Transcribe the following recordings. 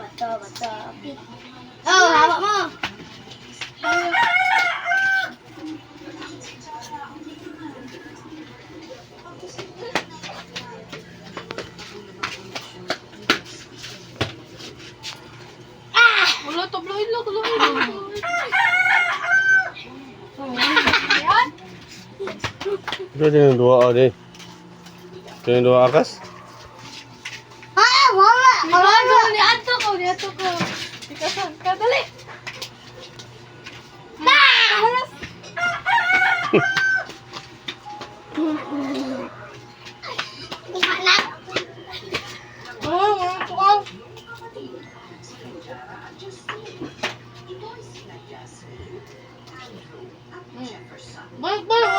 Bato. Oh, hawak mo. Wala, tabloid lang. Ito din yung dua o din. Ito yung dua akas. Mama. Niato ko. Ikasan ka, dali. Balik.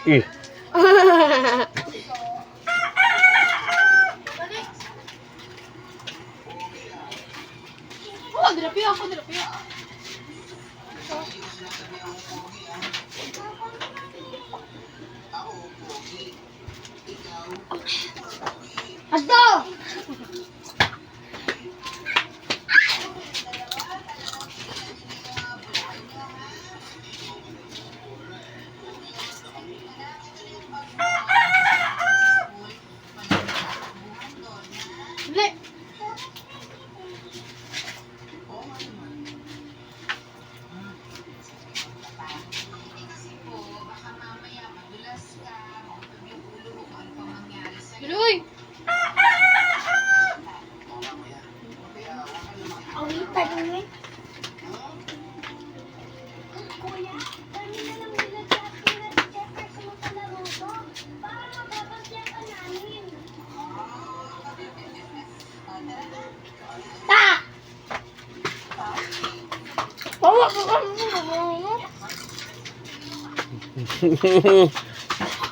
Ih. Dirapi ako. Ato! Dali. Dali. Awita din eh.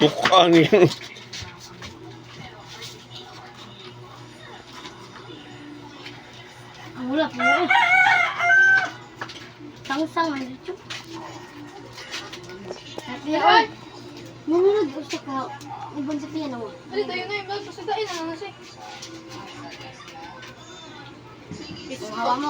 Tukan yun. Wala po eh. Sang-sang ang dito. Ay! Nunod gusto ka. Ibon sa piano mo. Dali tayo na yung bag. Pasadain na siya. Hawa mo.